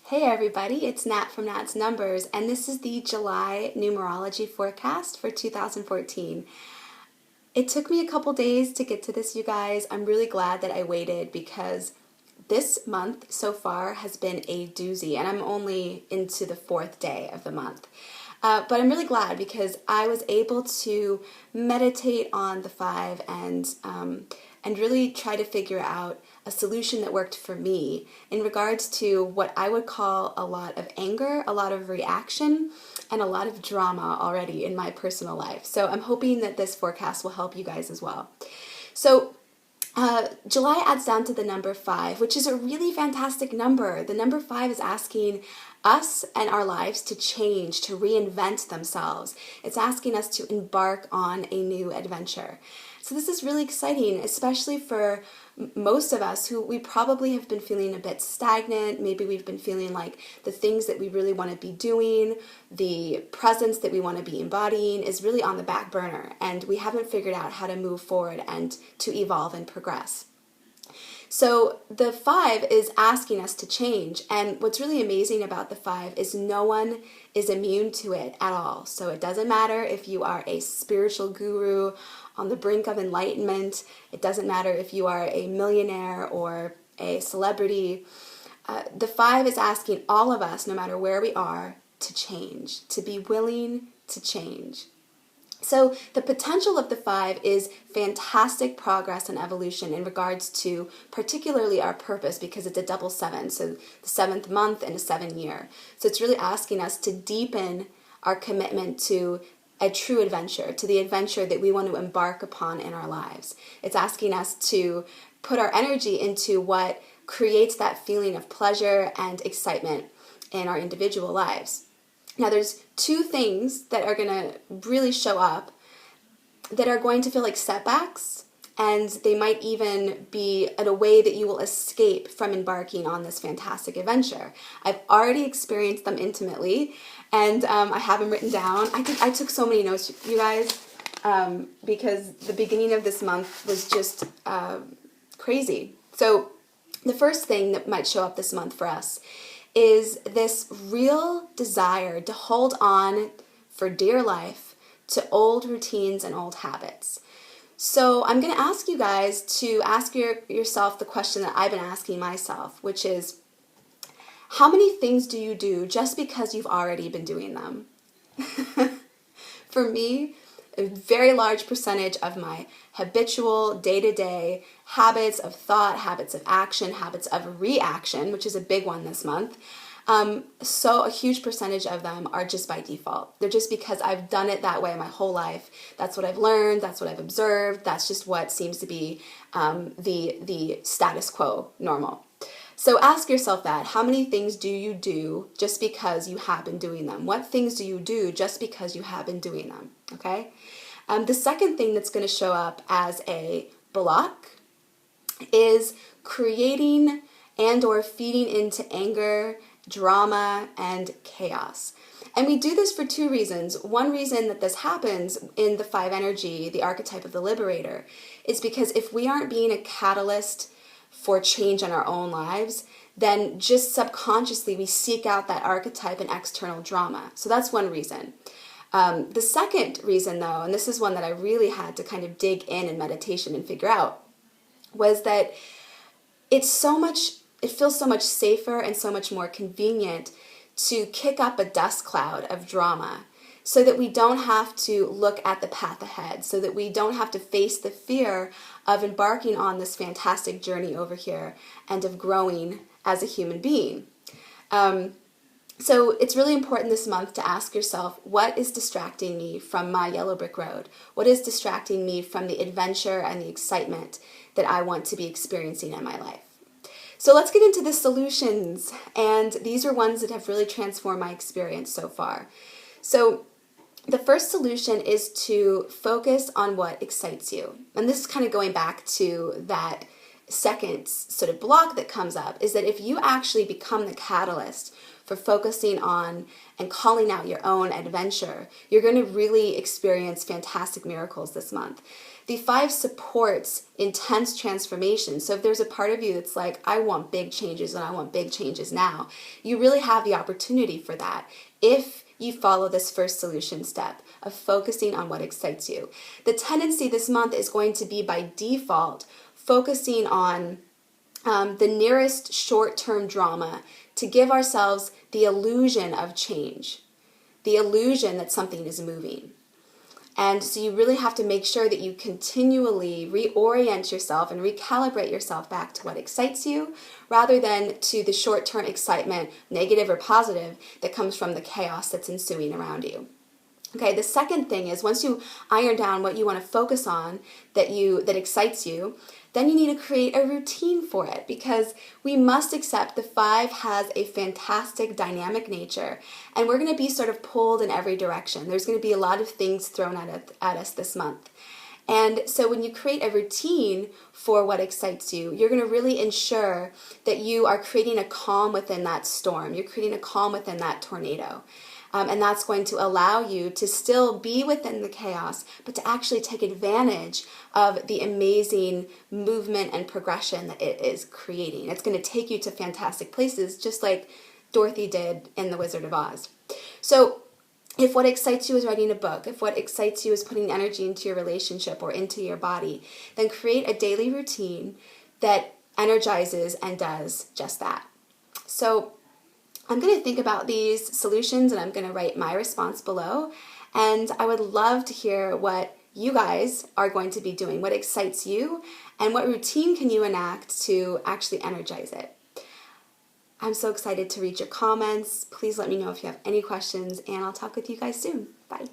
Hey everybody, it's Nat from Nat's Numbers, and this is the July numerology forecast for 2014. It took me a couple days to get to this, you guys. I'm really glad that I waited because this month so far has been a doozy, and I'm only into the 4th day of the month. But I'm really glad because I was able to meditate on the 5 and really try to figure out a solution that worked for me in regards to what I would call a lot of anger, a lot of reaction, and a lot of drama already in my personal life. So I'm hoping that this forecast will help you guys as well. So July adds down to the number 5, which is a really fantastic number. The number 5 is asking us and our lives to change, to reinvent themselves. It's asking us to embark on a new adventure. So this is really exciting, especially for most of us who we probably have been feeling a bit stagnant. Maybe we've been feeling like the things that we really want to be doing, the presence that we want to be embodying is really on the back burner, and we haven't figured out how to move forward and to evolve and progress. So the 5 is asking us to change, and what's really amazing about the 5 is no one is immune to it at all. So it doesn't matter if you are a spiritual guru on the brink of enlightenment. It doesn't matter if you are a millionaire or a celebrity. The 5 is asking all of us, no matter where we are, to change, to be willing to change. So the potential of the 5 is fantastic progress and evolution in regards to particularly our purpose, because it's a double 7, so the 7th month and a 7 year. So it's really asking us to deepen our commitment to a true adventure, to the adventure that we want to embark upon in our lives. It's asking us to put our energy into what creates that feeling of pleasure and excitement in our individual lives. Now, there's 2 things that are going to really show up that are going to feel like setbacks, and they might even be in a way that you will escape from embarking on this fantastic adventure. I've already experienced them intimately, and I have them written down. I took so many notes, you guys, because the beginning of this month was just crazy. So the first thing that might show up this month for us is this real desire to hold on for dear life to old routines and old habits. So I'm going to ask you guys to ask yourself the question that I've been asking myself, which is, how many things do you do just because you've already been doing them? For me, a very large percentage of my habitual day-to-day habits of thought, habits of action, habits of reaction, which is a big one this month, so a huge percentage of them are just by default. They're just because I've done it that way my whole life. That's what I've learned. That's what I've observed. That's just what seems to be the status quo normal. So ask yourself that. How many things do you do just because you have been doing them? What things do you do just because you have been doing them? Okay? The second thing that's going to show up as a block is creating and or feeding into anger, drama, and chaos. And we do this for 2 reasons. One reason that this happens in the 5 energy, the archetype of the liberator, is because if we aren't being a catalyst for change in our own lives, then just subconsciously we seek out that archetype and external drama. So that's one reason. The second reason, though, and this is one that I really had to kind of dig in meditation and figure out, was that it feels so much safer and so much more convenient to kick up a dust cloud of drama so that we don't have to look at the path ahead, so that we don't have to face the fear of embarking on this fantastic journey over here and of growing as a human being. So it's really important this month to ask yourself, what is distracting me from my yellow brick road? What is distracting me from the adventure and the excitement that I want to be experiencing in my life? So let's get into the solutions, and these are ones that have really transformed my experience so far. So the first solution is to focus on what excites you. And this is kind of going back to that second sort of block that comes up, is that if you actually become the catalyst for focusing on and calling out your own adventure, you're going to really experience fantastic miracles this month. The 5 supports intense transformation. So if there's a part of you that's like, I want big changes and I want big changes now, you really have the opportunity for that if you follow this first solution step of focusing on what excites you. The tendency this month is going to be by default focusing on the nearest short-term drama to give ourselves the illusion of change, the illusion that something is moving. And so you really have to make sure that you continually reorient yourself and recalibrate yourself back to what excites you rather than to the short-term excitement, negative or positive, that comes from the chaos that's ensuing around you. Okay, the second thing is once you iron down what you want to focus on that excites you, then you need to create a routine for it because we must accept the 5 has a fantastic dynamic nature and we're going to be sort of pulled in every direction. There's going to be a lot of things thrown at us this month. And so when you create a routine for what excites you, you're going to really ensure that you are creating a calm within that storm. You're creating a calm within that tornado. And that's going to allow you to still be within the chaos, but to actually take advantage of the amazing movement and progression that it is creating. It's going to take you to fantastic places, just like Dorothy did in The Wizard of Oz. So if what excites you is writing a book, if what excites you is putting energy into your relationship or into your body, then create a daily routine that energizes and does just that. So I'm going to think about these solutions and I'm going to write my response below. And I would love to hear what you guys are going to be doing, what excites you, and what routine can you enact to actually energize it. I'm so excited to read your comments. Please let me know if you have any questions, and I'll talk with you guys soon. Bye.